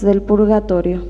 del purgatorio.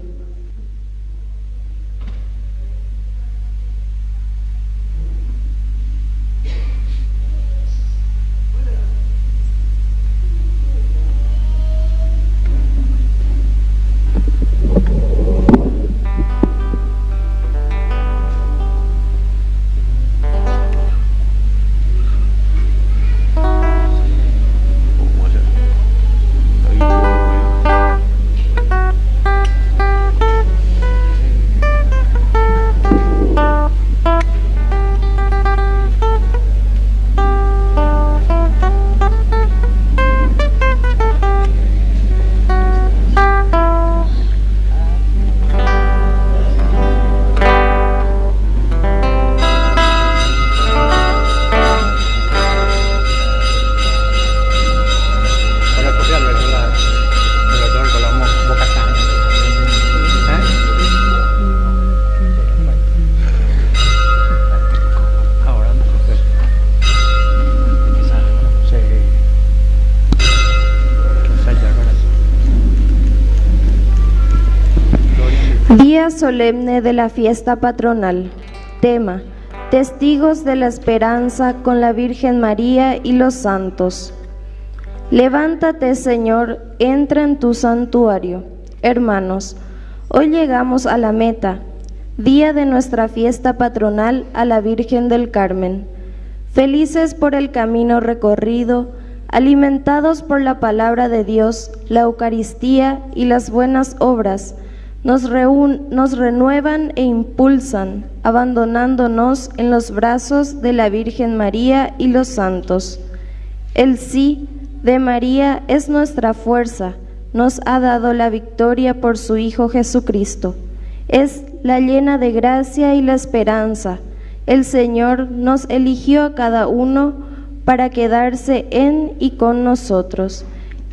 Día solemne de la fiesta patronal. Tema: Testigos de la esperanza con la Virgen María y los santos. Levántate, Señor, entra en tu santuario. Hermanos, hoy llegamos a la meta, día de nuestra fiesta patronal a la Virgen del Carmen. Felices por el camino recorrido, alimentados por la palabra de Dios, la Eucaristía y las buenas obras, nos renuevan e impulsan, abandonándonos en los brazos de la Virgen María y los santos. El sí de María es nuestra fuerza, nos ha dado la victoria por su Hijo Jesucristo. Es la llena de gracia y la esperanza. El Señor nos eligió a cada uno para quedarse en y con nosotros.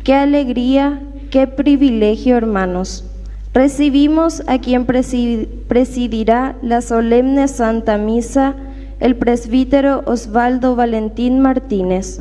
¡Qué alegría, qué privilegio, hermanos! Recibimos a quien presidirá la solemne Santa Misa, el presbítero Osvaldo Valentín Martínez.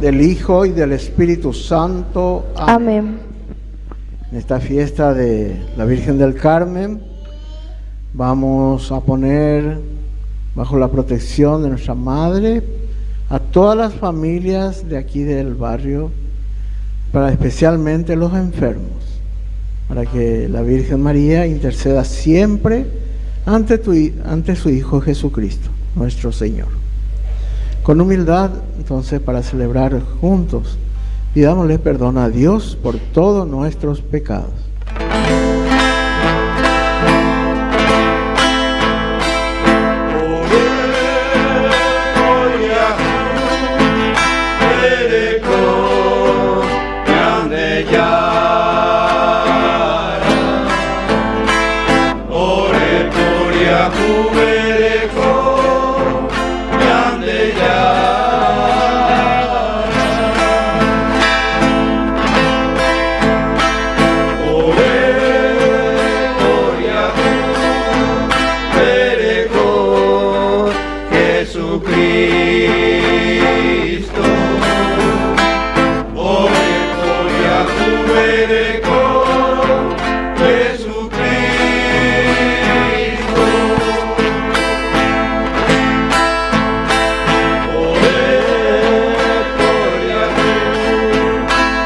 Del Hijo y del Espíritu Santo. Amén. En esta fiesta de la Virgen del Carmen vamos a poner bajo la protección de nuestra Madre a todas las familias de aquí del barrio, para especialmente los enfermos, para que la Virgen María interceda siempre ante su Hijo Jesucristo, nuestro Señor. Con humildad, entonces, para celebrar juntos, pidámosle perdón a Dios por todos nuestros pecados. Hey. Jesucristo. Ore por Yahweh con Jesucristo. Ore por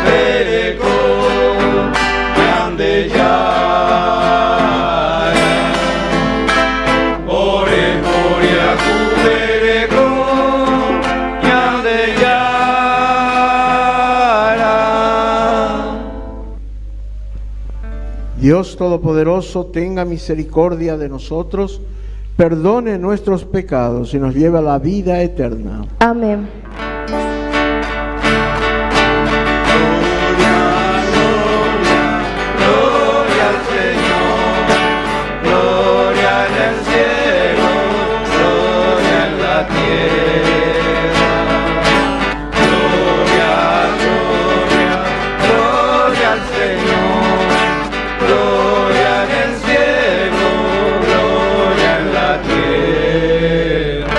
Yahweh con grande ya. Ore por Yahweh con grande ya. Dios Todopoderoso, tenga misericordia de nosotros, perdone nuestros pecados y nos lleve a la vida eterna. Amén. Gloria al Señor, gloria en el cielo, gloria en la tierra. Gloria, gloria, gloria al Señor, gloria en el cielo, gloria en la tierra.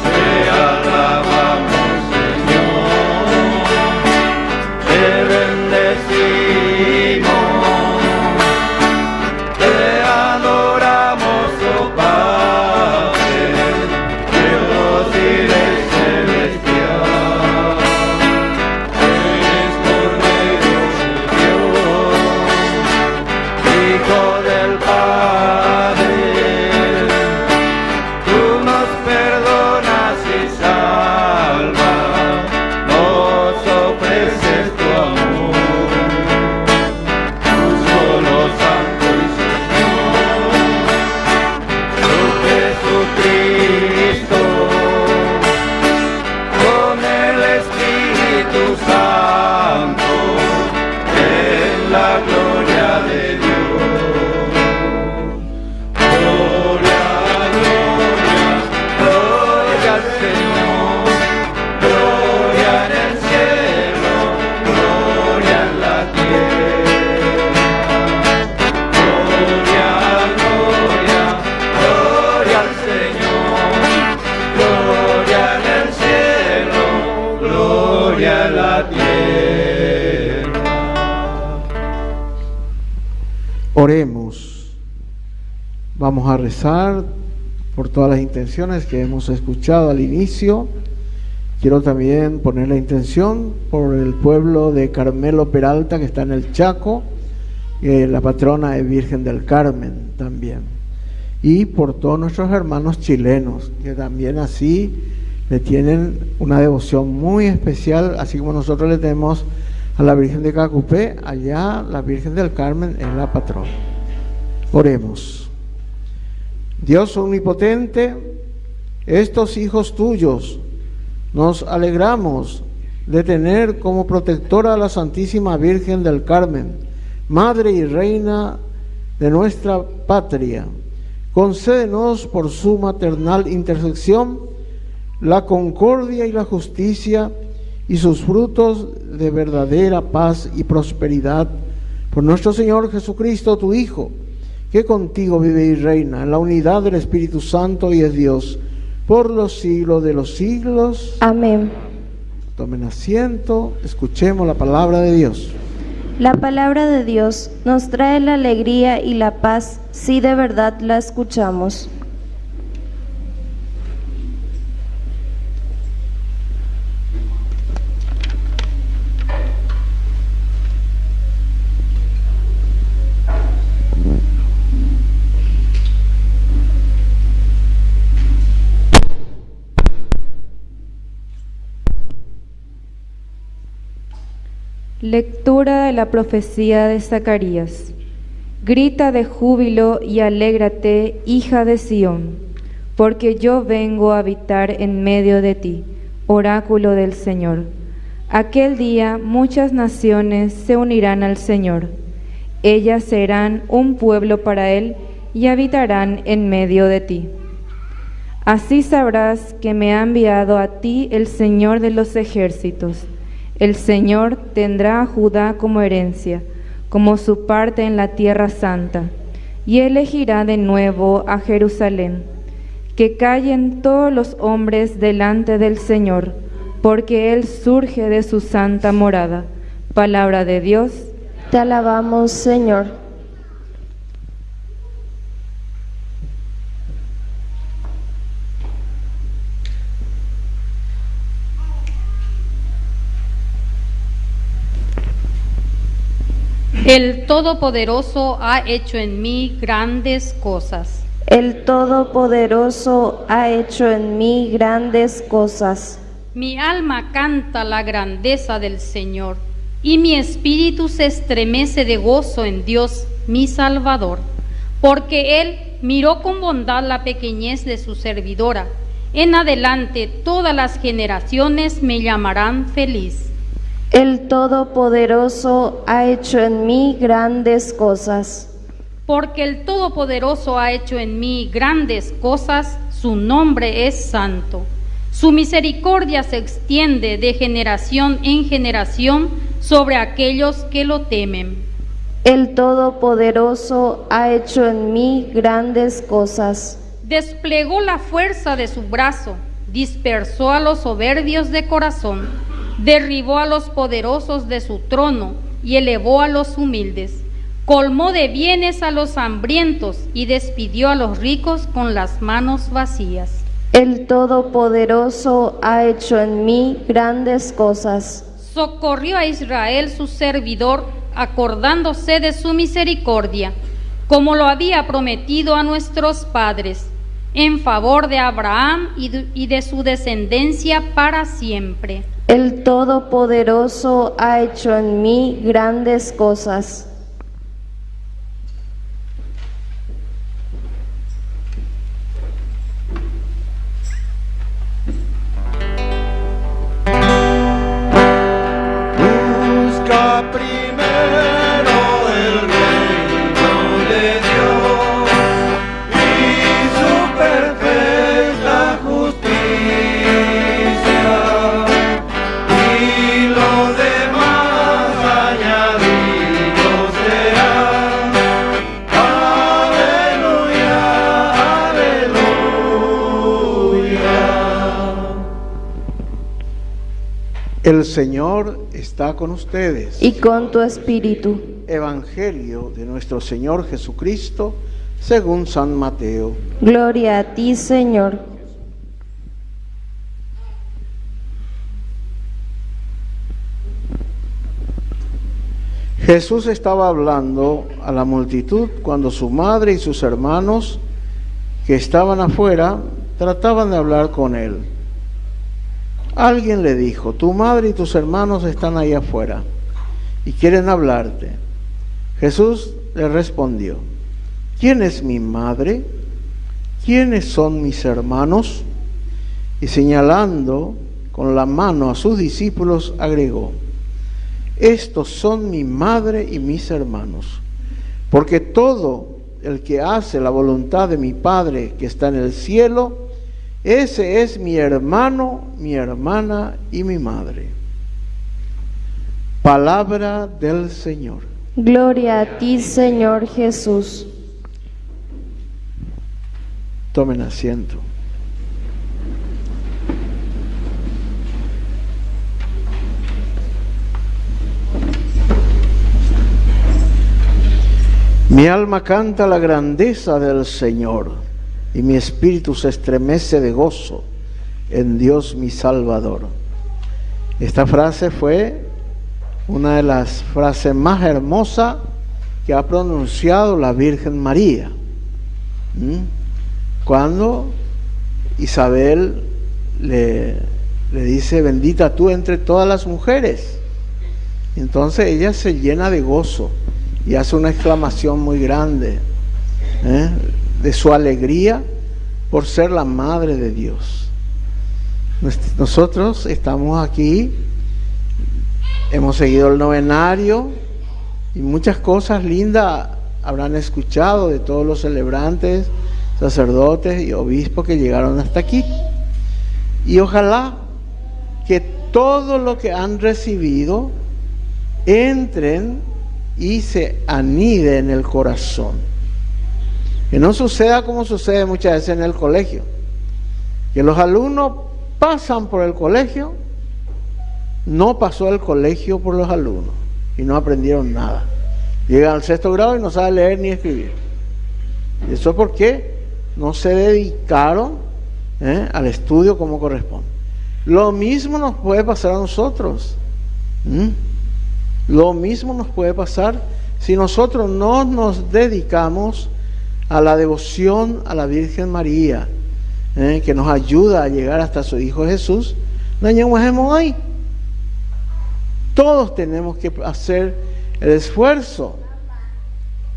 Te alabamos, Señor, te bendecimos, te adoramos, oh Padre, Dios y Rey celestial. Eres Cordero de Dios, Hijo del Padre. Tú nos perdonas y salvas, nos ofreces tu amor. Tú solo Santo y Señor, tú Jesucristo, con el Espíritu Santo, en la gloria de Dios. Gloria, gloria, gloria al Señor, gloria en el cielo, gloria en la tierra. Gloria, gloria, gloria al Señor, gloria en el cielo, gloria en la tierra. Oremos. Vamos a rezar por todas las intenciones que hemos escuchado al inicio. Quiero también poner la intención por el pueblo de Carmelo Peralta, que está en el Chaco, la patrona es Virgen del Carmen también. Y por todos nuestros hermanos chilenos, que también así le tienen una devoción muy especial, así como nosotros le tenemos a la Virgen de Cacupé, allá la Virgen del Carmen es la patrona. Oremos. Dios omnipotente, estos hijos tuyos nos alegramos de tener como protectora a la Santísima Virgen del Carmen, Madre y Reina de nuestra patria. Concédenos por su maternal intercesión la concordia y la justicia y sus frutos de verdadera paz y prosperidad. Por nuestro Señor Jesucristo, tu Hijo, que contigo vive y reina en la unidad del Espíritu Santo y es Dios, por los siglos de los siglos. Amén. Tomen asiento, escuchemos la palabra de Dios. La palabra de Dios nos trae la alegría y la paz si de verdad la escuchamos. Lectura de la profecía de Zacarías. Grita de júbilo y alégrate, hija de Sión, porque yo vengo a habitar en medio de ti, oráculo del Señor. Aquel día muchas naciones se unirán al Señor. Ellas serán un pueblo para Él y habitarán en medio de ti. Así sabrás que me ha enviado a ti el Señor de los ejércitos. El Señor tendrá a Judá como herencia, como su parte en la tierra santa, y elegirá de nuevo a Jerusalén. Que callen todos los hombres delante del Señor, porque Él surge de su santa morada. Palabra de Dios. Te alabamos, Señor. El Todopoderoso ha hecho en mí grandes cosas. El Todopoderoso ha hecho en mí grandes cosas. Mi alma canta la grandeza del Señor, y mi espíritu se estremece de gozo en Dios, mi Salvador, porque Él miró con bondad la pequeñez de su servidora. En adelante todas las generaciones me llamarán feliz. El Todopoderoso ha hecho en mí grandes cosas. Porque el Todopoderoso ha hecho en mí grandes cosas, su nombre es santo. Su misericordia se extiende de generación en generación sobre aquellos que lo temen. El Todopoderoso ha hecho en mí grandes cosas. Desplegó la fuerza de su brazo, dispersó a los soberbios de corazón, derribó a los poderosos de su trono y elevó a los humildes. Colmó de bienes a los hambrientos y despidió a los ricos con las manos vacías. El Todopoderoso ha hecho en mí grandes cosas. Socorrió a Israel su servidor, acordándose de su misericordia, como lo había prometido a nuestros padres, en favor de Abraham y de su descendencia para siempre. El Todopoderoso ha hecho en mí grandes cosas. Busca primero el reino de Dios y su perfecta justicia, y lo demás añadido será. Aleluya, aleluya. El Señor está con ustedes. Y con tu espíritu. Evangelio de nuestro Señor Jesucristo según San Mateo. Gloria a ti, Señor. Jesús estaba hablando a la multitud cuando su madre y sus hermanos que estaban afuera trataban de hablar con él. Alguien le dijo: tu madre y tus hermanos están ahí afuera y quieren hablarte. Jesús le respondió: ¿quién es mi madre? ¿Quiénes son mis hermanos? Y señalando con la mano a sus discípulos agregó: estos son mi madre y mis hermanos, porque todo el que hace la voluntad de mi Padre que está en el cielo, ese es mi hermano, mi hermana y mi madre. Palabra del Señor. Gloria a ti, Señor Jesús. Tomen asiento. Mi alma canta la grandeza del Señor, y mi espíritu se estremece de gozo en Dios mi Salvador. Esta frase fue una de las frases más hermosas que ha pronunciado la Virgen María. Cuando Isabel le dice: bendita tú entre todas las mujeres. Entonces ella se llena de gozo y hace una exclamación muy grande de su alegría por ser la madre de Dios. Nosotros estamos aquí, hemos seguido el novenario y muchas cosas lindas habrán escuchado de todos los celebrantes, sacerdotes y obispos que llegaron hasta aquí. Y ojalá que todo lo que han recibido entren y se anide en el corazón. Que no suceda como sucede muchas veces en el colegio, que los alumnos pasan por el colegio, no pasó el colegio por los alumnos y no aprendieron nada. Llegan al 6º grado y no saben leer ni escribir. Y eso es porque no se dedicaron al estudio como corresponde. Lo mismo nos puede pasar a nosotros. Lo mismo nos puede pasar si nosotros no nos dedicamos a la devoción a la Virgen María, que nos ayuda a llegar hasta su Hijo Jesús. Ahí. Todos tenemos que hacer el esfuerzo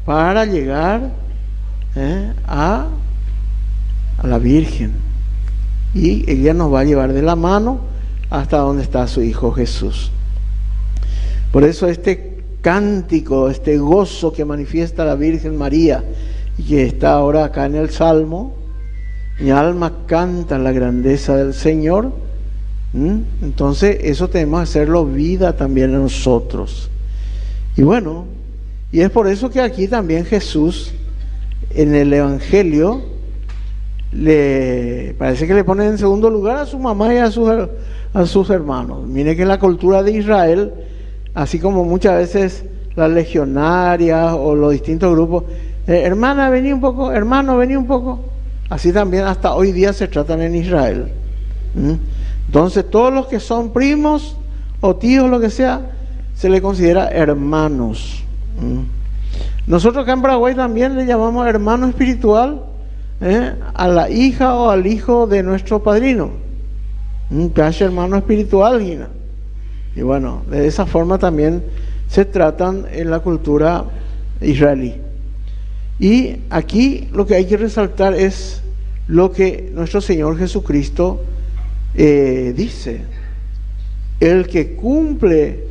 para llegar a la Virgen, y ella nos va a llevar de la mano hasta donde está su Hijo Jesús. Por eso este cántico, este gozo que manifiesta la Virgen María y que está ahora acá en el Salmo, mi alma canta la grandeza del Señor. Entonces eso tenemos que hacerlo vida también a nosotros. Y bueno, y es por eso que aquí también Jesús en el Evangelio parece que le pone en segundo lugar a su mamá y a sus hermanos. Mire que la cultura de Israel, así como muchas veces las legionarias o los distintos grupos, hermana, vení un poco, hermano, vení un poco, así también hasta hoy día se tratan en Israel. Entonces todos los que son primos o tíos, lo que sea, se le considera hermanos. Nosotros acá en Paraguay también le llamamos hermano espiritual a la hija o al hijo de nuestro padrino. Casi hermano espiritual, Gina. Y bueno, de esa forma también se tratan en la cultura israelí. Y aquí lo que hay que resaltar es lo que nuestro Señor Jesucristo dice: el que cumple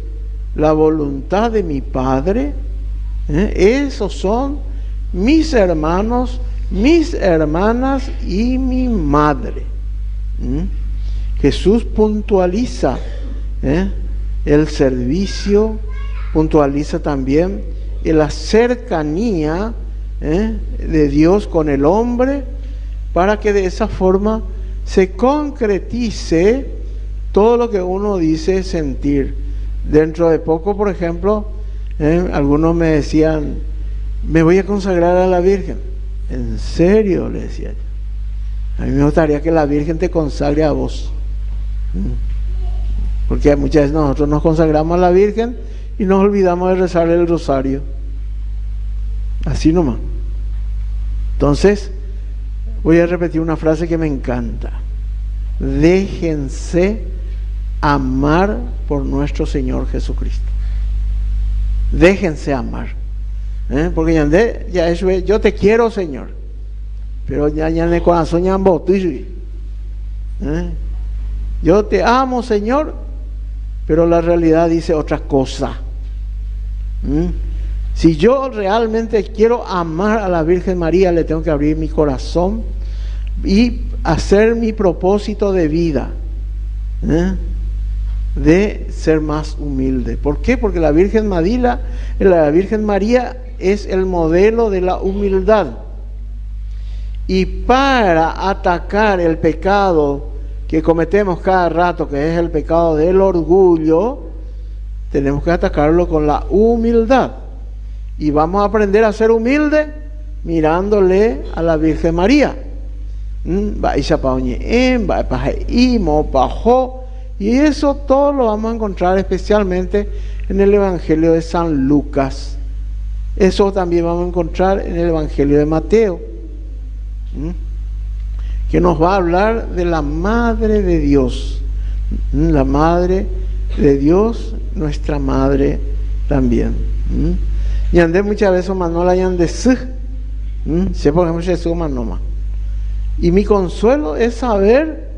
la voluntad de mi Padre, esos son mis hermanos, mis hermanas y mi madre. Jesús puntualiza el servicio, puntualiza también la cercanía de Dios con el hombre, para que de esa forma se concretice todo lo que uno dice sentir. Dentro de poco, por ejemplo, algunos me decían: me voy a consagrar a la Virgen. ¿En serio?, le decía yo. A mí me gustaría que la Virgen te consagre a vos. Porque muchas veces nosotros nos consagramos a la Virgen y nos olvidamos de rezar el rosario. Así nomás. Entonces, voy a repetir una frase que me encanta: déjense amar por nuestro Señor Jesucristo. Déjense amar. Porque ya eso es, yo te quiero, Señor, pero ya en el corazón ya yo te amo, Señor, pero la realidad dice otra cosa. Si yo realmente quiero amar a la Virgen María, le tengo que abrir mi corazón y hacer mi propósito de vida, de ser más humilde. ¿Por qué? Porque la Virgen María es el modelo de la humildad. Y para atacar el pecado que cometemos cada rato, que es el pecado del orgullo, tenemos que atacarlo con la humildad. Y vamos a aprender a ser humildes mirándole a la Virgen María. Y eso todo lo vamos a encontrar especialmente en el Evangelio de San Lucas. Eso también vamos a encontrar en el Evangelio de Mateo, que nos va a hablar de la Madre de Dios. La Madre de Dios, nuestra Madre también. Y andé muchas veces manola y andé sé por ejemplo Jesús manoma. Y mi consuelo es saber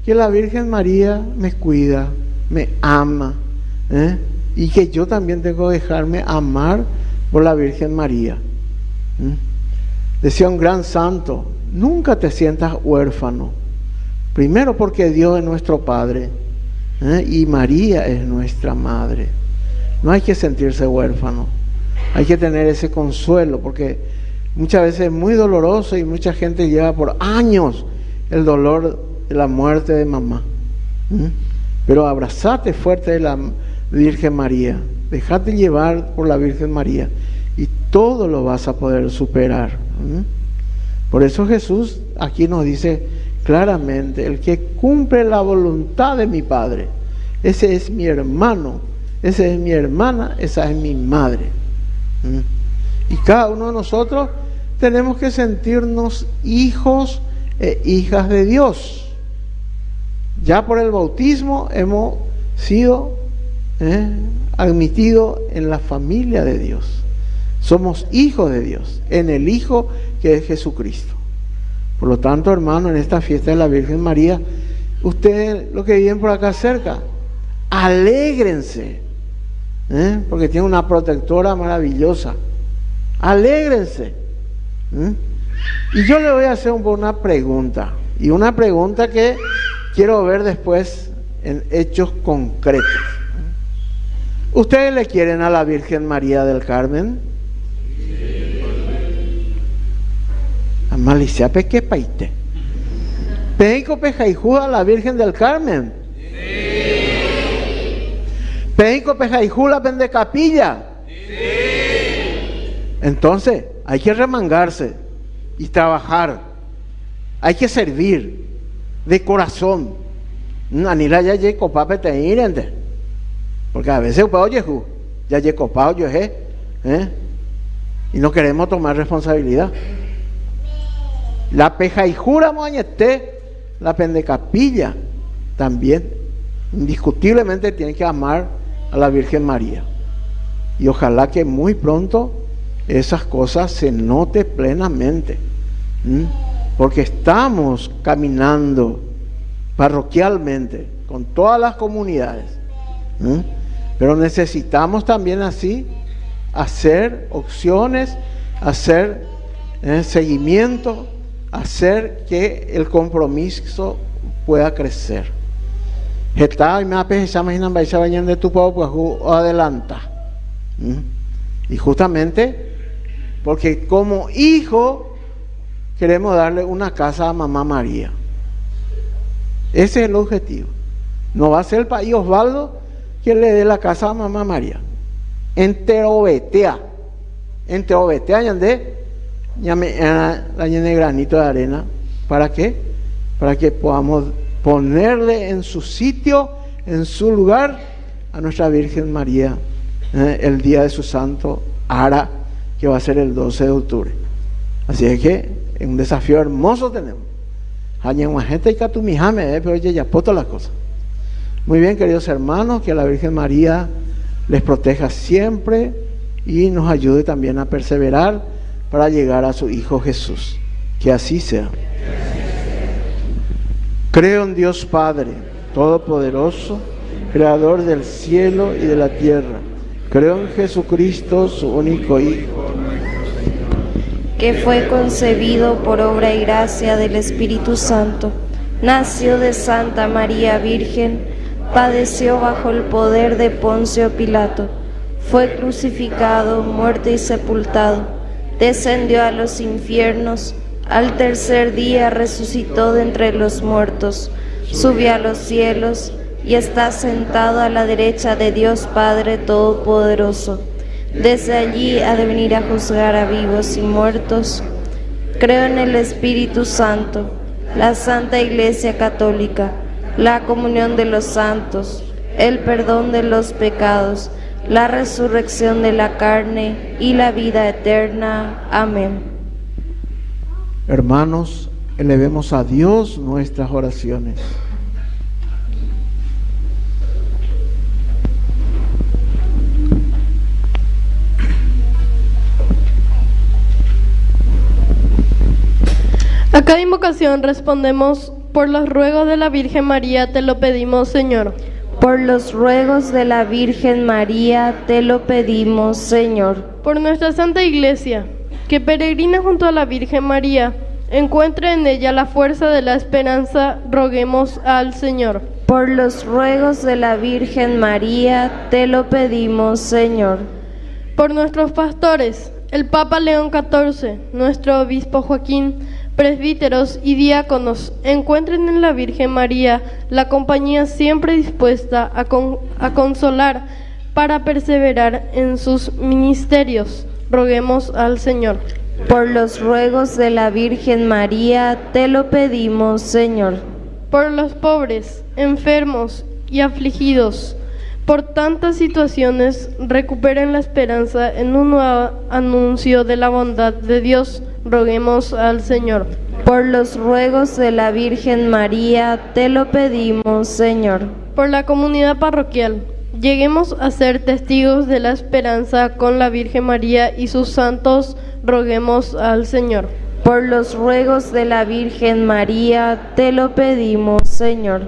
que la Virgen María me cuida, me ama, y que yo también tengo que dejarme amar por la Virgen María. Decía un gran santo: nunca te sientas huérfano. Primero porque Dios es nuestro Padre, y María es nuestra Madre. No hay que sentirse huérfano. Hay que tener ese consuelo, porque Muchas veces es muy doloroso y mucha gente lleva por años el dolor de la muerte de mamá. Pero abrazate fuerte de la Virgen María, dejate llevar por la Virgen María y todo lo vas a poder superar. Por eso Jesús aquí nos dice claramente: el que cumple la voluntad de mi Padre, ese es mi hermano, esa es mi hermana, esa es mi madre. Y cada uno de nosotros tenemos que sentirnos hijos e hijas de Dios. Ya por el bautismo hemos sido admitidos en la familia de Dios. Somos hijos de Dios, en el Hijo que es Jesucristo. Por lo tanto, hermano, en esta fiesta de la Virgen María, ustedes, los que viven por acá cerca, alégrense, porque tiene una protectora maravillosa. Alégrense. Y yo le voy a hacer una pregunta, y una pregunta que quiero ver después en hechos concretos. ¿Ustedes le quieren a la Virgen María del Carmen? Amalicia peque paite. ¿Peico pejaijuda a la Virgen del Carmen? Sí. ¿Peico pejaijuda pende capilla? Sí. Entonces, hay que remangarse y trabajar. Hay que servir de corazón. Anila ya lle copape te irente. Porque a veces oye, ya lle copao yo y no queremos tomar responsabilidad. La pejaijura moañete, la pendecapilla también indiscutiblemente tiene que amar a la Virgen María. Y ojalá que muy pronto esas cosas se note plenamente, porque estamos caminando parroquialmente con todas las comunidades, pero necesitamos también así hacer opciones, hacer seguimiento, hacer que el compromiso pueda crecer. Adelanta. Y justamente porque como hijo queremos darle una casa a mamá María. Ese es el objetivo. No va a ser el país Osvaldo que le dé la casa a mamá María. Enterobetea yandé la llena de granito de arena. ¿Para qué? Para que podamos ponerle en su sitio, en su lugar, a nuestra Virgen María el día de su santo Ara, que va a ser el 12 de octubre. Así es que es un desafío hermoso tenemos. Pero ya poto las cosas. Muy bien, queridos hermanos, que la Virgen María les proteja siempre y nos ayude también a perseverar para llegar a su Hijo Jesús. Que así sea. Creo en Dios Padre Todopoderoso, Creador del cielo y de la tierra. Creo en Jesucristo, su único Hijo, que fue concebido por obra y gracia del Espíritu Santo. Nació de Santa María Virgen, padeció bajo el poder de Poncio Pilato, fue crucificado, muerto y sepultado, descendió a los infiernos, al tercer día resucitó de entre los muertos, subió a los cielos y está sentado a la derecha de Dios Padre Todopoderoso. Desde allí ha de venir a juzgar a vivos y muertos. Creo en el Espíritu Santo, la Santa Iglesia Católica, la comunión de los santos, el perdón de los pecados, la resurrección de la carne y la vida eterna. Amén. Hermanos, elevemos a Dios nuestras oraciones. A cada invocación respondemos: por los ruegos de la Virgen María te lo pedimos, Señor. Por los ruegos de la Virgen María te lo pedimos, Señor. Por nuestra Santa Iglesia, que peregrina junto a la Virgen María, encuentre en ella la fuerza de la esperanza, roguemos al Señor. Por los ruegos de la Virgen María te lo pedimos, Señor. Por nuestros pastores, el Papa León XIV, nuestro obispo Joaquín, presbíteros y diáconos, encuentren en la Virgen María la compañía siempre dispuesta a consolar para perseverar en sus ministerios. Roguemos al Señor. Por los ruegos de la Virgen María, te lo pedimos, Señor. Por los pobres, enfermos y afligidos, por tantas situaciones, recuperen la esperanza en un nuevo anuncio de la bondad de Dios. Roguemos al Señor. Por los ruegos de la Virgen María, te lo pedimos, Señor. Por la comunidad parroquial, lleguemos a ser testigos de la esperanza con la Virgen María y sus santos. Roguemos al Señor. Por los ruegos de la Virgen María, te lo pedimos, Señor.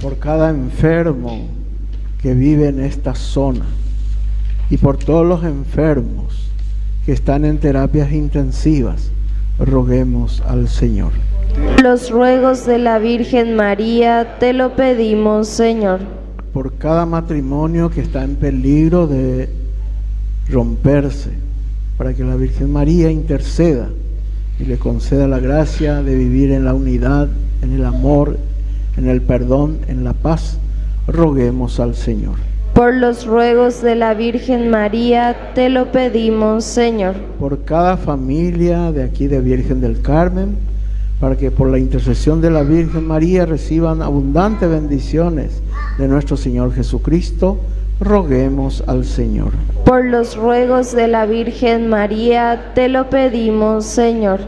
Por cada enfermo que vive en esta zona y por todos los enfermos que están en terapias intensivas, roguemos al Señor. Por los ruegos de la Virgen María, te lo pedimos, Señor. Por cada matrimonio que está en peligro de romperse, para que la Virgen María interceda y le conceda la gracia de vivir en la unidad, en el amor, en el perdón, en la paz, roguemos al Señor. Por los ruegos de la Virgen María, te lo pedimos, Señor. Por cada familia de aquí de Virgen del Carmen, para que por la intercesión de la Virgen María reciban abundantes bendiciones de nuestro Señor Jesucristo, roguemos al Señor. Por los ruegos de la Virgen María, te lo pedimos, Señor.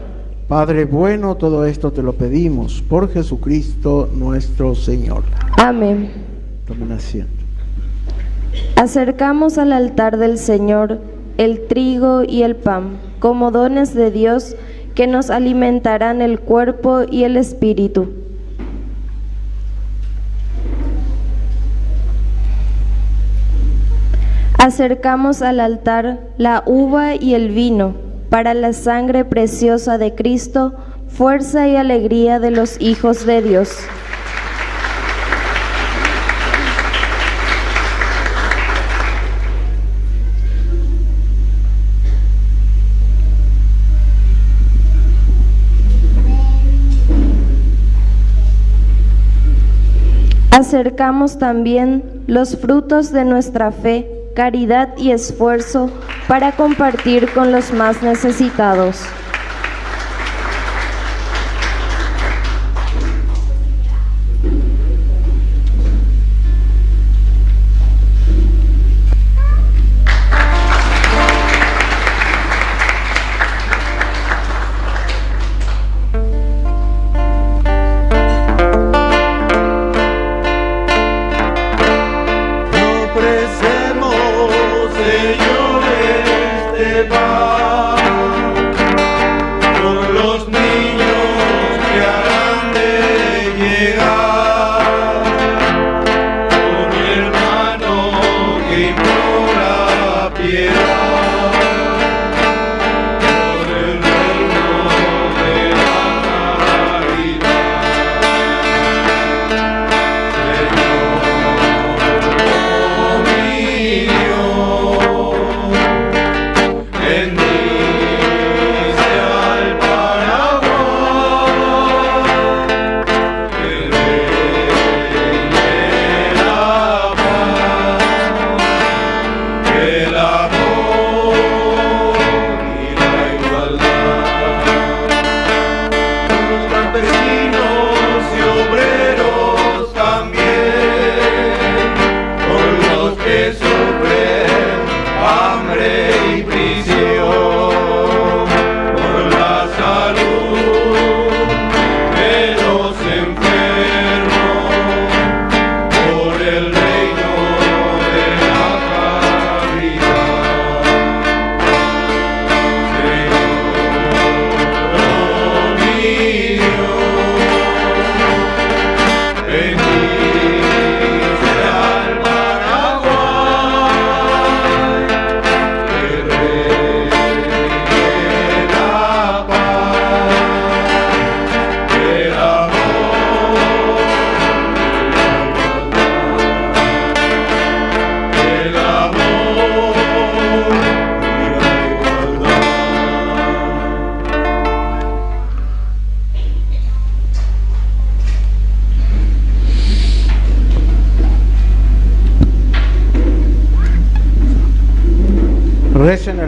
Padre bueno, todo esto te lo pedimos por Jesucristo nuestro Señor. Amén. Tomen asiento. Acercamos al altar del Señor el trigo y el pan, como dones de Dios que nos alimentarán el cuerpo y el espíritu. Acercamos al altar la uva y el vino, para la sangre preciosa de Cristo, fuerza y alegría de los hijos de Dios. Acercamos también los frutos de nuestra fe, caridad y esfuerzo para compartir con los más necesitados. En mí.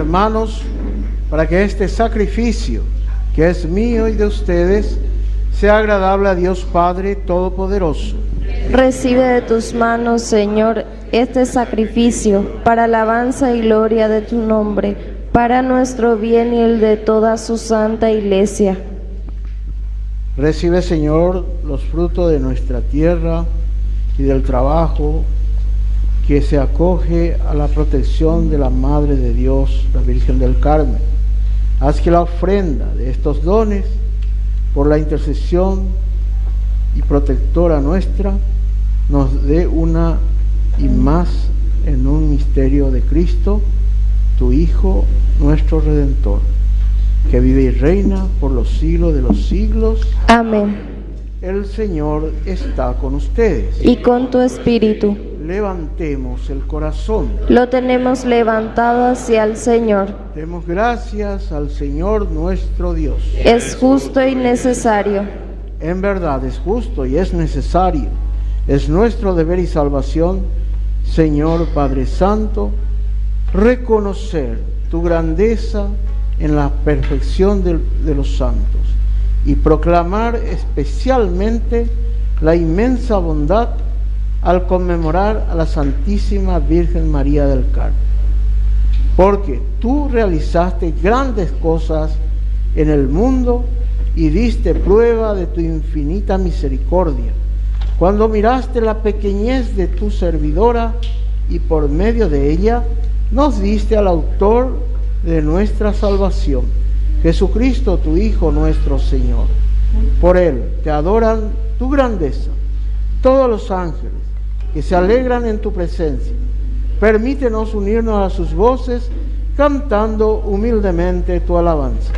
hermanos, para que este sacrificio, que es mío y de ustedes, sea agradable a Dios Padre Todopoderoso. Recibe de tus manos, Señor, este sacrificio para alabanza y gloria de tu nombre, para nuestro bien y el de toda su santa Iglesia. Recibe, Señor, los frutos de nuestra tierra y del trabajo que se acoge a la protección de la Madre de Dios, la Virgen del Carmen. Haz que la ofrenda de estos dones, por la intercesión y protectora nuestra, nos dé una y más en un misterio de Cristo, tu Hijo, nuestro Redentor, que vive y reina por los siglos de los siglos. Amén. El Señor está con ustedes. Y con tu espíritu. Levantemos el corazón. Lo tenemos levantado hacia el Señor. Demos gracias al Señor nuestro Dios. Es justo y necesario. En verdad es justo y es necesario. Es nuestro deber y salvación, Señor Padre Santo, reconocer tu grandeza en la perfección de los santos y proclamar especialmente la inmensa bondad al conmemorar a la Santísima Virgen María del Carmen. Porque tú realizaste grandes cosas en el mundo y diste prueba de tu infinita misericordia, cuando miraste la pequeñez de tu servidora y por medio de ella nos diste al autor de nuestra salvación, Jesucristo, tu Hijo nuestro Señor. Por él te adoran tu grandeza todos los ángeles que se alegran en tu presencia. Permítenos unirnos a sus voces cantando humildemente tu alabanza.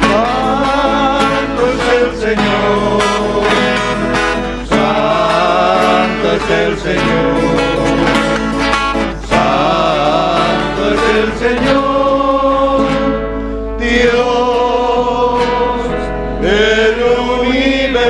Santo es el Señor, santo es el Señor, santo es el Señor, Dios del universo.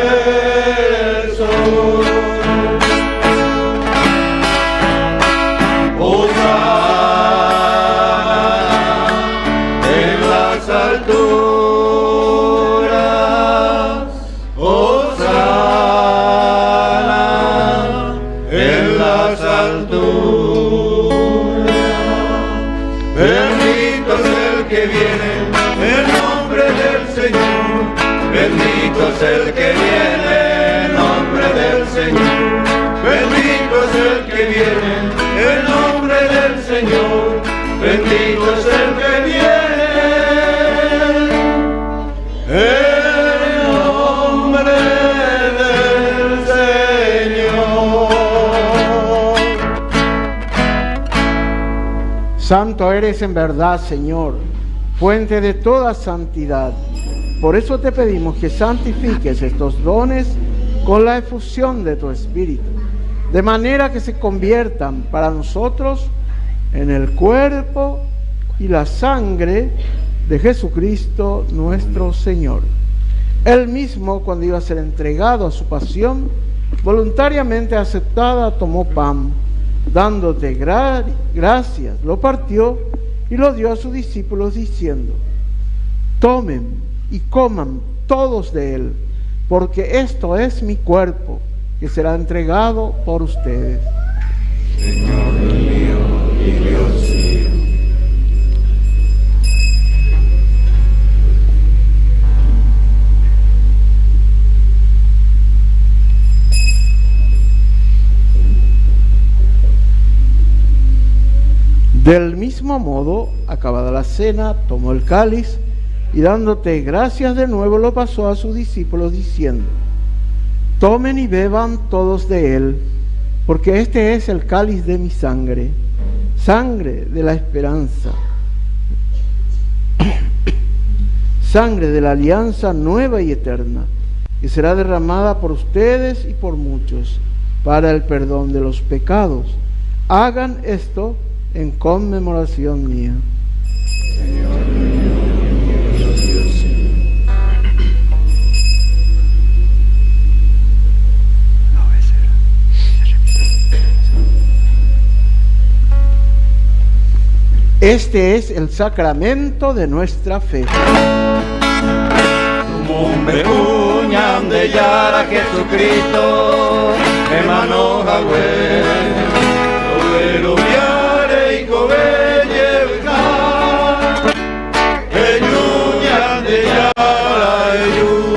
Bendito es el que viene en nombre del Señor. Bendito es el que viene en nombre del Señor. Bendito es el que viene en nombre del Señor. Santo eres en verdad, Señor, fuente de toda santidad. Por eso te pedimos que santifiques estos dones con la efusión de tu Espíritu, de manera que se conviertan para nosotros en el cuerpo y la sangre de Jesucristo nuestro Señor. Él mismo, cuando iba a ser entregado a su pasión, voluntariamente aceptada, tomó pan, dándote gracias, lo partió y lo dio a sus discípulos diciendo: tomen y coman todos de él, porque esto es mi cuerpo, que será entregado por ustedes. Señor mío y Dios mío. Del mismo modo, acabada la cena, tomó el cáliz y dándote gracias de nuevo lo pasó a sus discípulos diciendo: tomen y beban todos de él, porque este es el cáliz de mi sangre, sangre de la esperanza, sangre de la alianza nueva y eterna, que será derramada por ustedes y por muchos para el perdón de los pecados. Hagan esto en conmemoración mía. Señor mío. Este es el sacramento de nuestra fe. Hombre uñan de Yara Jesucristo, hermano Jagüe, Overo Viare y Cobelle Vizar, Eyuñan de Yara Eyu,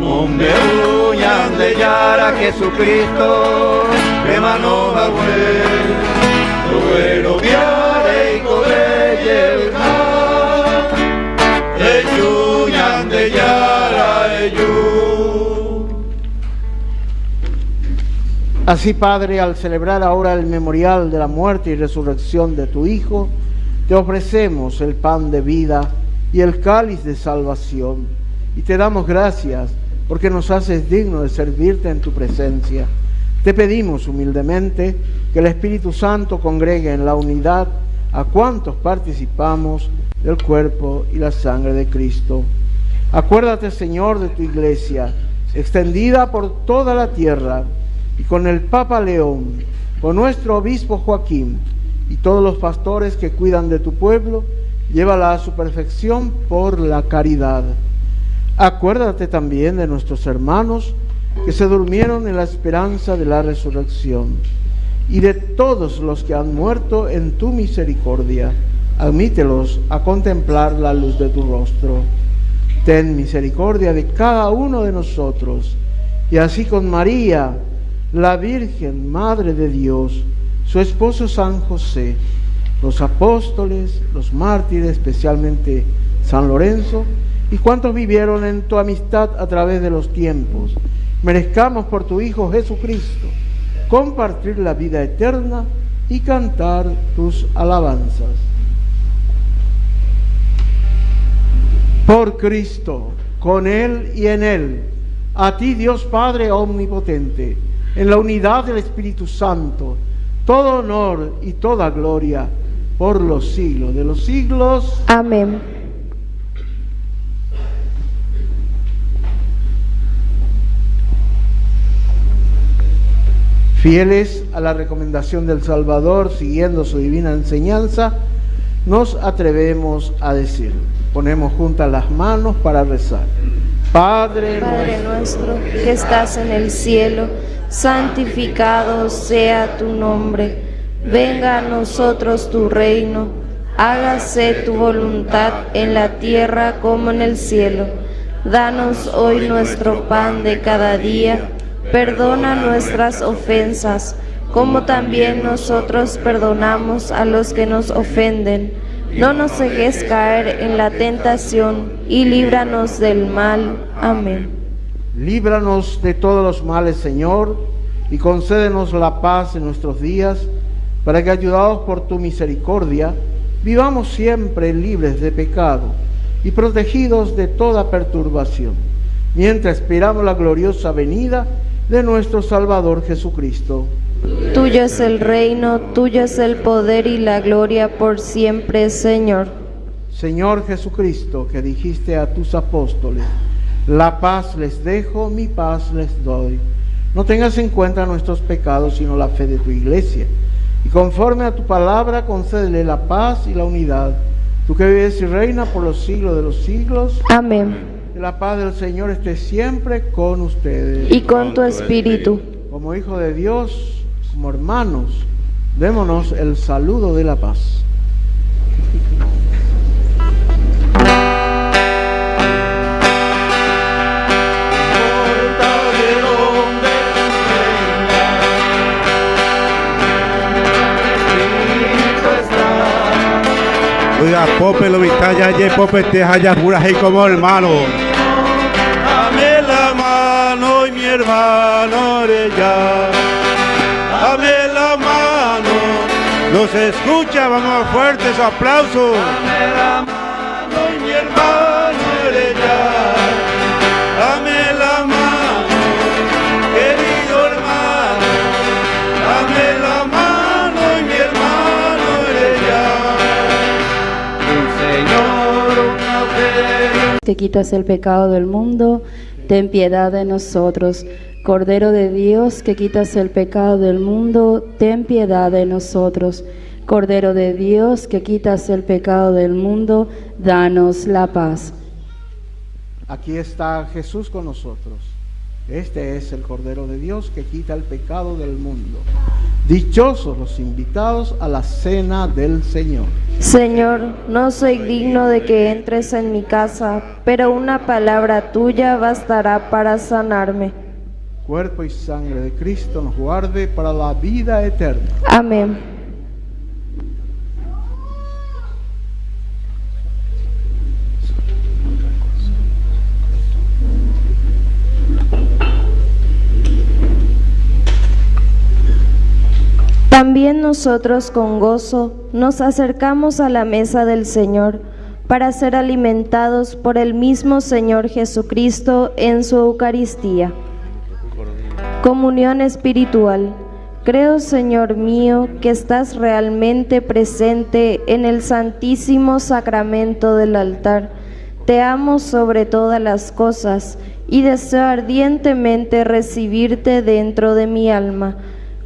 hombre uñan de Yara Jesucristo, hermano Jagüe, Overo Viare y Cobelle Vizar, Eyuñan de Yara Eyu. Así, Padre, al celebrar ahora el memorial de la muerte y resurrección de tu Hijo, te ofrecemos el pan de vida y el cáliz de salvación, y te damos gracias porque nos haces dignos de servirte en tu presencia. Te pedimos humildemente que el Espíritu Santo congregue en la unidad a cuantos participamos del cuerpo y la sangre de Cristo. Acuérdate, Señor, de tu iglesia, extendida por toda la tierra, y con el Papa León, con nuestro obispo Joaquín, y todos los pastores que cuidan de tu pueblo, llévala a su perfección por la caridad. Acuérdate también de nuestros hermanos que se durmieron en la esperanza de la resurrección, y de todos los que han muerto en tu misericordia. Admítelos a contemplar la luz de tu rostro. Ten misericordia de cada uno de nosotros, y así con María, la Virgen, Madre de Dios, su esposo San José, los apóstoles, los mártires, especialmente San Lorenzo, y cuantos vivieron en tu amistad a través de los tiempos, merezcamos por tu Hijo Jesucristo compartir la vida eterna y cantar tus alabanzas. Por Cristo, con Él y en Él, a ti, Dios Padre omnipotente, en la unidad del Espíritu Santo, todo honor y toda gloria por los siglos de los siglos. Amén. Fieles a la recomendación del Salvador, siguiendo su divina enseñanza, nos atrevemos a decir, ponemos juntas las manos para rezar. Padre nuestro que estás en el cielo, santificado sea tu nombre. Venga a nosotros tu reino. Hágase tu voluntad en la tierra como en el cielo. Danos hoy nuestro pan de cada día. Perdona nuestras ofensas, como también nosotros perdonamos a los que nos ofenden. No nos dejes caer en la tentación y líbranos del mal. Amén. Líbranos de todos los males, Señor, y concédenos la paz en nuestros días, para que, ayudados por tu misericordia, vivamos siempre libres de pecado y protegidos de toda perturbación, mientras esperamos la gloriosa venida de nuestro Salvador Jesucristo. Tuyo es el reino, tuyo es el poder y la gloria por siempre, Señor. Señor Jesucristo, que dijiste a tus apóstoles, la paz les dejo, mi paz les doy. No tengas en cuenta nuestros pecados, sino la fe de tu iglesia. Y conforme a tu palabra, concédele la paz y la unidad. Tú que vives y reinas por los siglos de los siglos. Amén. Que la paz del Señor esté siempre con ustedes. Y con tu espíritu. Como hijos de Dios, como hermanos, démonos el saludo de la paz. Oiga, Pope lo vitalla, Pope te haya puras y como hermano. Dame la mano y mi hermano ella. Dame la mano. Los escucha, vamos fuertes aplausos. Dame la mano y mi hermano ella. Dame la mano, querido hermano. Dame la mano y mi hermano ella. Señor, una fe. Que quitas el pecado del mundo, ten piedad de nosotros. Cordero de Dios, que quitas el pecado del mundo, ten piedad de nosotros. Cordero de Dios, que quitas el pecado del mundo, danos la paz. Aquí está Jesús con nosotros. Este es el Cordero de Dios que quita el pecado del mundo. Dichosos los invitados a la cena del Señor. Señor, no soy digno de que entres en mi casa, pero una palabra tuya bastará para sanarme. Cuerpo y sangre de Cristo nos guarde para la vida eterna. Amén. También nosotros con gozo nos acercamos a la mesa del Señor para ser alimentados por el mismo Señor Jesucristo en su Eucaristía. Comunión espiritual. Creo, Señor mío, que estás realmente presente en el santísimo sacramento del altar. Te amo sobre todas las cosas y deseo ardientemente recibirte dentro de mi alma.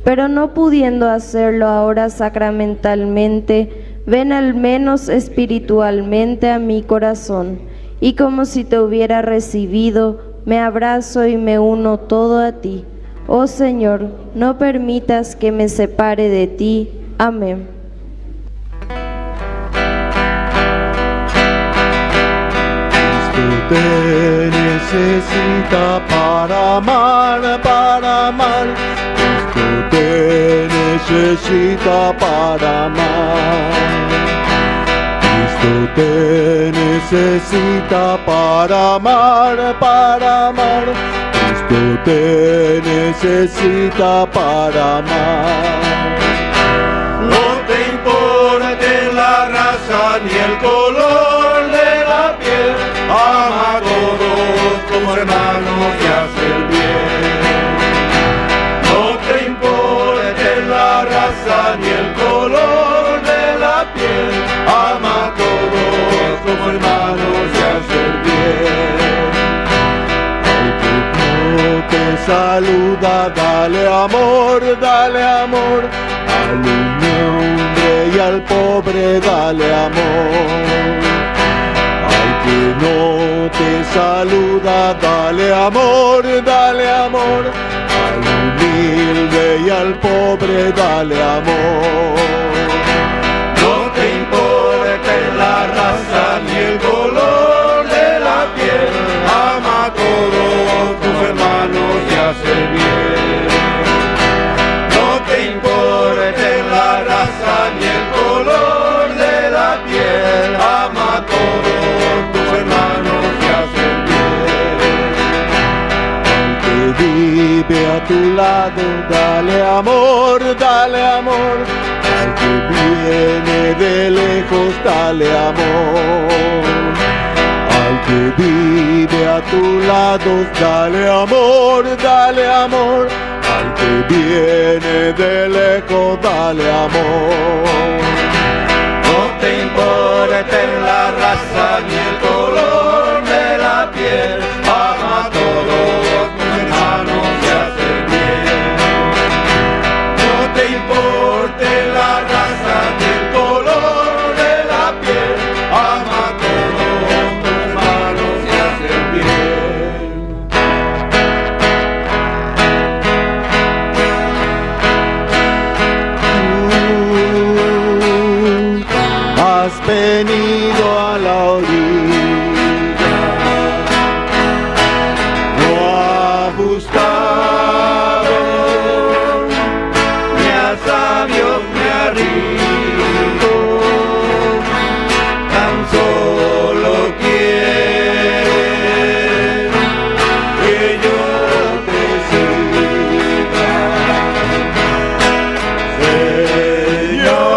Pero no pudiendo hacerlo ahora sacramentalmente, ven al menos espiritualmente a mi corazón, y como si te hubiera recibido, me abrazo y me uno todo a ti. Oh Señor, no permitas que me separe de ti. Amén. Cristo te necesita para amar, para amar. Cristo te necesita para amar. Cristo te necesita para amar, para amar. Cristo te necesita para amar. No te importe la raza ni el color de la piel, ama a todos como hermanos y haz el bien. No te importe la raza ni el color de la piel, ama a todos como hermanos y haz el bien. Te saluda, dale amor, al humilde y al pobre dale amor. Al que no te saluda, dale amor, al humilde y al pobre dale amor. No te importe la raza ni el color de la piel, ama a todos tus hermanos y hace bien. No te importe la raza ni el color de la piel, ama a todos tus hermanos y hace bien. Al que vive a tu lado, dale amor, al que viene de lejos, dale amor. Al que vive a tu lado, dale amor, al que viene de lejos, dale amor. No te importe la raza ni el color de la piel, ama a todos tus hermanos y hace bien. No te importe la raza ni el color de la piel, ama a todos tus hermanos y hace bien. Tú has venido a la orilla, no has buscado ni a sabios ni a ricos, tan solo quieres que yo te siga. Señor,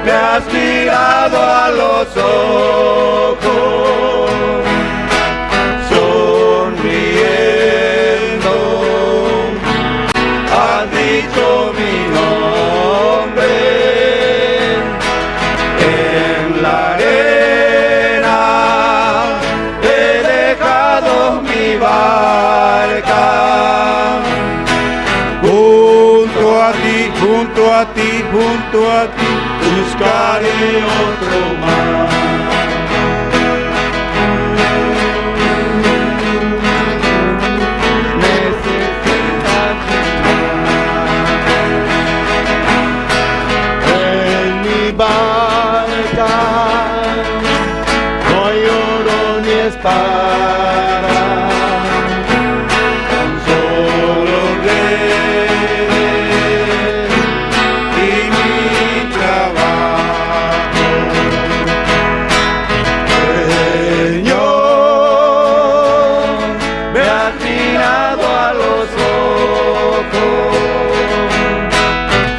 me has mirado a los ojos, sonriendo, has dicho mi nombre. En la arena he dejado mi barca, junto a junto a ti buscaré otro más. En mi barca no hay oro ni espada, tan solo redes y mi trabajo. Señor, me has mirado a los ojos,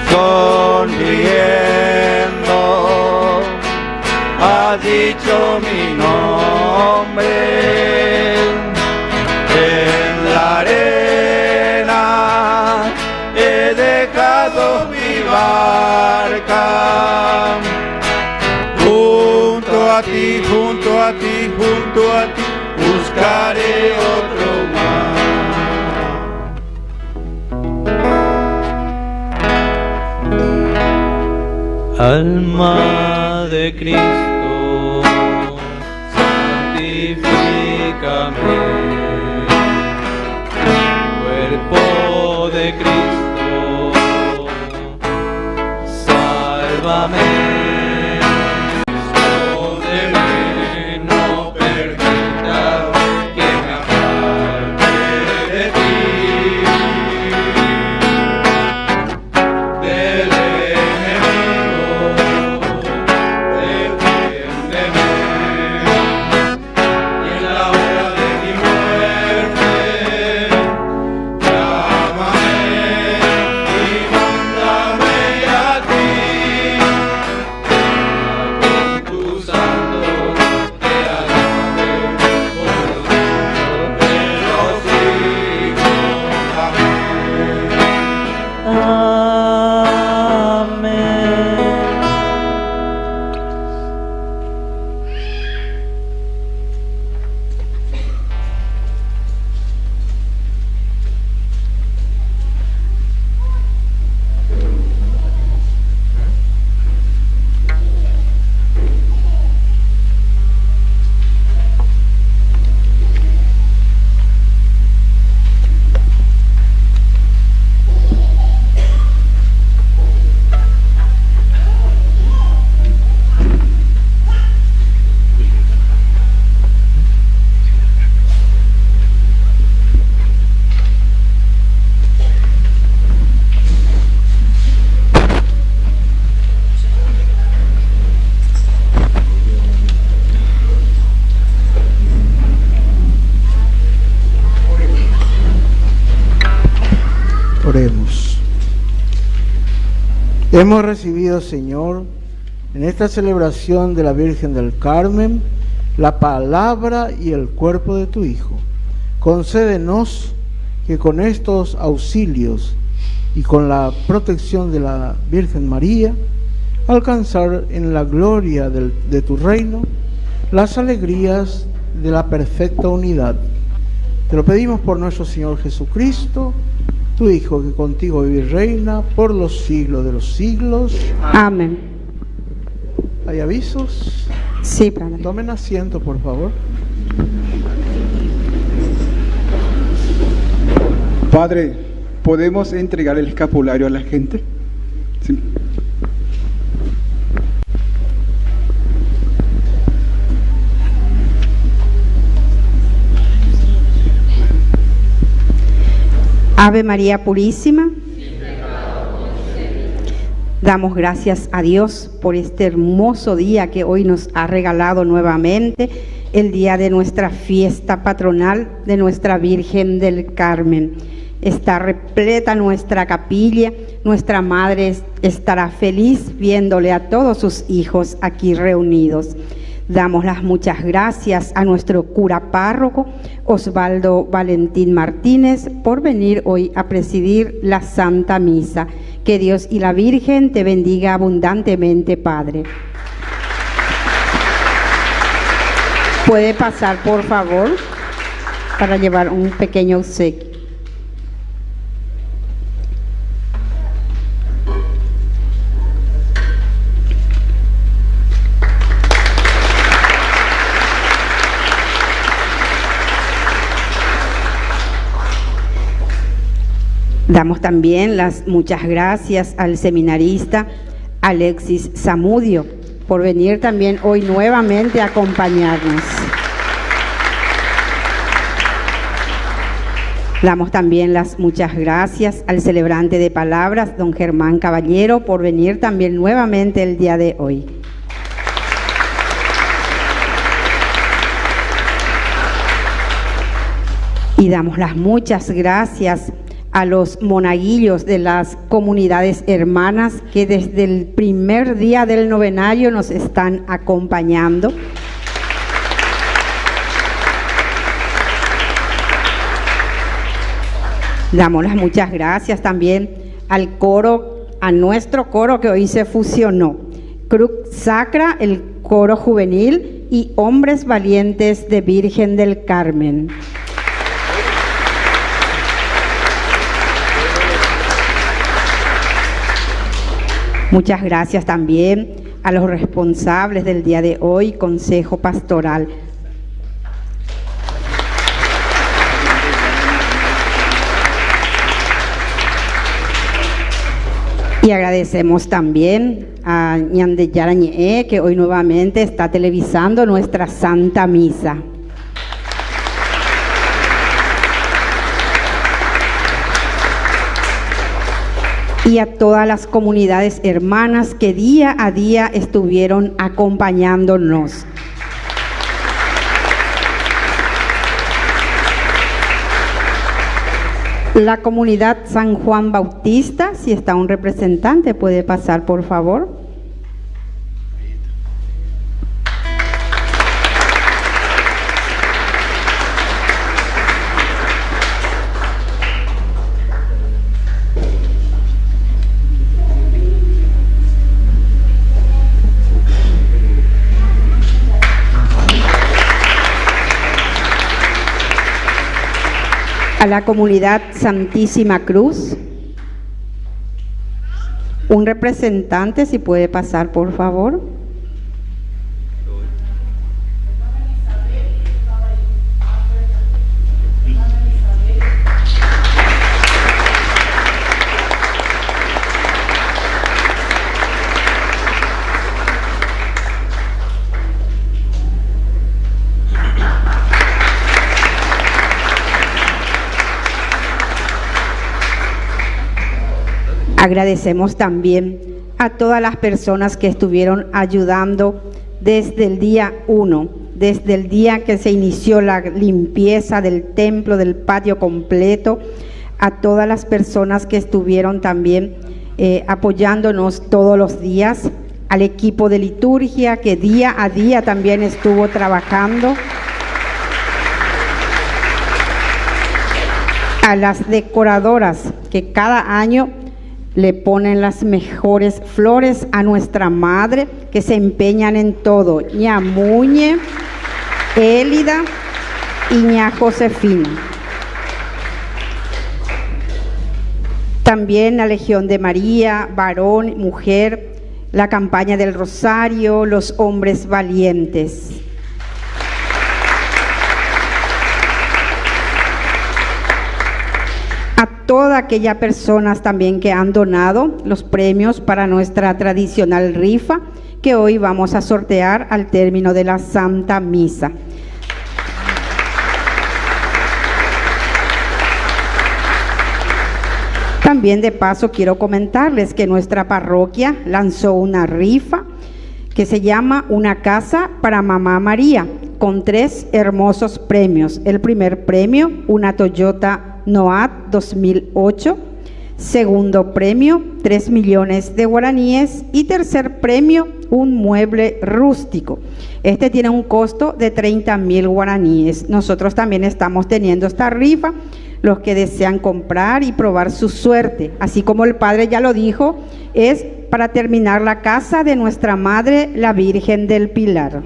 sonriendo, has dicho mi nombre. En la arena he dejado mi barca. Junto a ti, junto a ti, junto a ti, buscaré otro más. Alma de Cristo, santifícame. Cuerpo de Cristo, sálvame. Escóndeme, no permitas que me aparte de ti. Del enemigo, defiéndeme. Y en la hora de mi muerte, llámame y mándame a ti. Con tus santos te alabe por los siglos de los siglos. Amén. Oremos. Hemos recibido, Señor, en esta celebración de la Virgen del Carmen, la palabra y el cuerpo de tu Hijo. Concédenos que con estos auxilios y con la protección de la Virgen María, alcanzar en la gloria de tu reino las alegrías de la perfecta unidad. Te lo pedimos por nuestro Señor Jesucristo, tu Hijo, que contigo vive y reina por los siglos de los siglos. Amén. ¿Hay avisos? Sí, Padre. Tomen asiento, por favor. Padre, ¿podemos entregar el escapulario a la gente? Sí. Ave María Purísima. Damos gracias a Dios por este hermoso día que hoy nos ha regalado nuevamente, el día de nuestra fiesta patronal de nuestra Virgen del Carmen. Está repleta nuestra capilla, nuestra madre estará feliz viéndole a todos sus hijos aquí reunidos. Damos las muchas gracias a nuestro cura párroco, Osvaldo Valentín Martínez, por venir hoy a presidir la Santa Misa. Que Dios y la Virgen te bendiga abundantemente, Padre. Puede pasar, por favor, para llevar un pequeño obsequio. Damos también las muchas gracias al seminarista Alexis Zamudio por venir también hoy nuevamente a acompañarnos. Damos también las muchas gracias al celebrante de palabras, don Germán Caballero, por venir también nuevamente el día de hoy. Y damos las muchas gracias a los monaguillos de las comunidades hermanas que desde el primer día del novenario nos están acompañando. Damos las muchas gracias también al coro, a nuestro coro que hoy se fusionó. Cruz Sacra, el coro juvenil, y Hombres Valientes de Virgen del Carmen. Muchas gracias también a los responsables del día de hoy, Consejo Pastoral. Y agradecemos también a Ñandeyara Ñe, que hoy nuevamente está televisando nuestra Santa Misa. Y a todas las comunidades hermanas que día a día estuvieron acompañándonos. La comunidad San Juan Bautista, si está un representante, puede pasar, por favor. A la comunidad Santísima Cruz, un representante, si puede pasar, por favor. Agradecemos también a todas las personas que estuvieron ayudando desde el día 1, desde el día que se inició la limpieza del templo, del patio completo, a todas las personas que estuvieron también apoyándonos todos los días, al equipo de liturgia que día a día también estuvo trabajando, a las decoradoras que cada año le ponen las mejores flores a nuestra madre, que se empeñan en todo, ña Muñe, Élida y ña Josefina. También la Legión de María, varón, mujer, la campaña del Rosario, los hombres valientes. A todas aquellas personas también que han donado los premios para nuestra tradicional rifa que hoy vamos a sortear al término de la Santa Misa. También de paso quiero comentarles que nuestra parroquia lanzó una rifa que se llama Una Casa para Mamá María, con 3 hermosos premios. El primer premio, una Toyota Noat 2008, segundo premio, 3 millones de guaraníes y tercer premio, un mueble rústico. Este tiene un costo de 30.000 guaraníes. Nosotros también estamos teniendo esta rifa, los que desean comprar y probar su suerte. Así como el Padre ya lo dijo, es para terminar la casa de nuestra Madre, la Virgen del Pilar.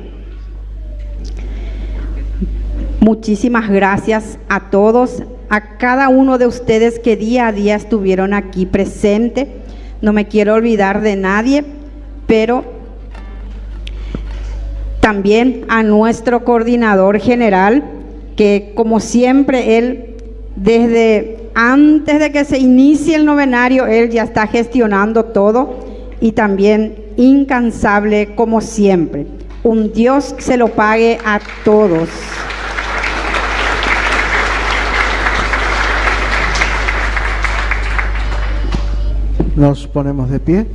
Muchísimas gracias a todos, a cada uno de ustedes que día a día estuvieron aquí presentes. No me quiero olvidar de nadie, pero también a nuestro coordinador general, que como siempre él desde antes de que se inicie el novenario, Él ya está gestionando todo y también incansable como siempre. Un Dios que se lo pague a todos. Nos ponemos de pie.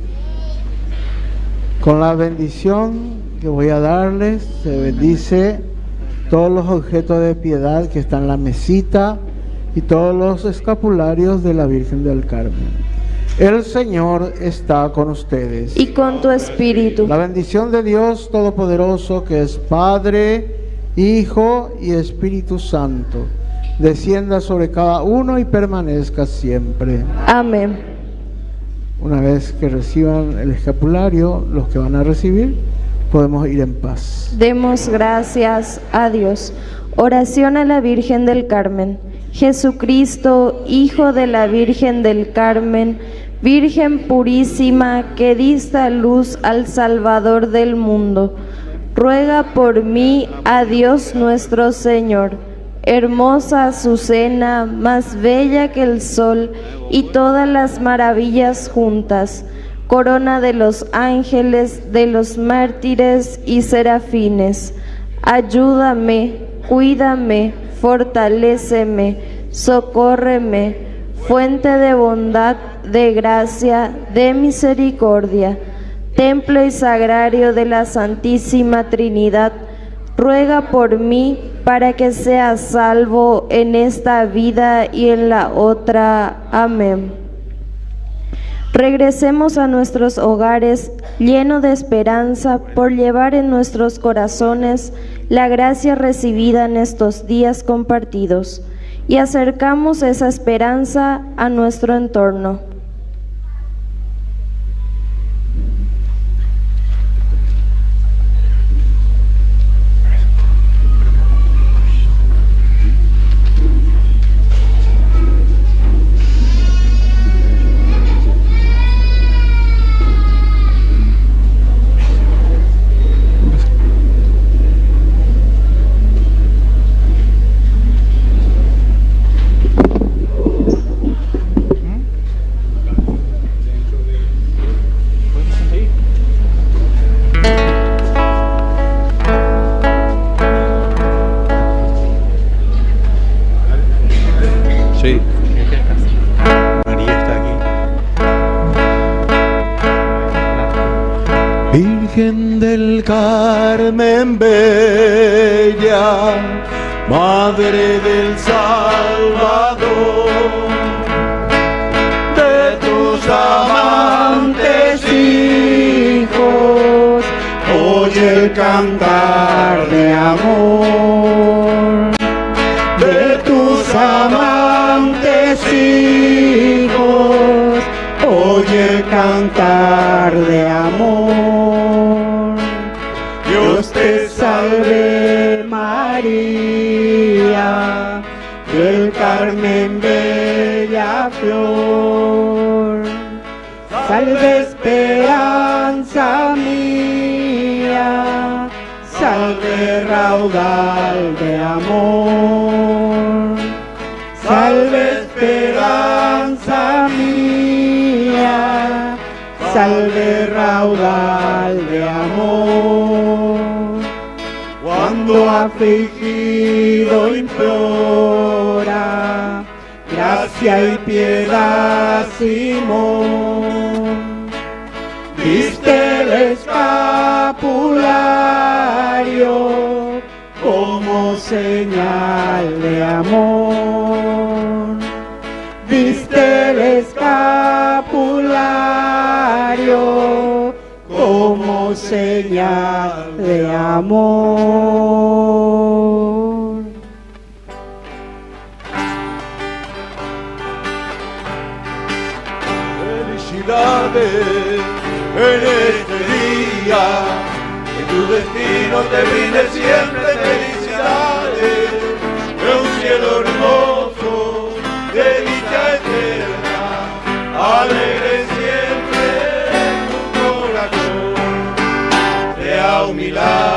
Con la bendición que voy a darles, se bendice todos los objetos de piedad que están en la mesita y todos los escapularios de la Virgen del Carmen. El Señor está con ustedes. Y con tu espíritu. La bendición de Dios Todopoderoso, que es Padre, Hijo y Espíritu Santo, descienda sobre cada uno y permanezca siempre. Amén. Una vez que reciban el escapulario, los que van a recibir, podemos ir en paz. Demos gracias a Dios. Oración a la Virgen del Carmen. Jesucristo, Hijo de la Virgen del Carmen, Virgen purísima que diste a luz al Salvador del mundo, ruega por mí a Dios nuestro Señor. Hermosa Azucena, más bella que el sol y todas las maravillas juntas, corona de los ángeles, de los mártires y serafines, ayúdame, cuídame, fortaléceme, socórreme, fuente de bondad, de gracia, de misericordia, templo y sagrario de la Santísima Trinidad, ruega por mí para que sea salvo en esta vida y en la otra. Amén. Regresemos a nuestros hogares lleno de esperanza por llevar en nuestros corazones la gracia recibida en estos días compartidos y acercamos esa esperanza a nuestro entorno. Virgen del Carmen bella, Madre del Salvador, de tus amantes hijos, oye el cantar de amor. De tus amantes hijos, oye el cantar de amor. Dios te salve María, del Carmen bella flor. Salve esperanza mía, salve raudal de amor. Salve esperanza mía, salve raudal de amor. Cuando afligido implora gracia y piedad, Simón, viste el escapulario como señal de amor. Viste el escapulario como señal de amor. Felicidades en este día, que tu destino te brinde siempre felicidades, de un cielo hermoso, de dicha eterna, alegre siempre tu corazón, sea un milagro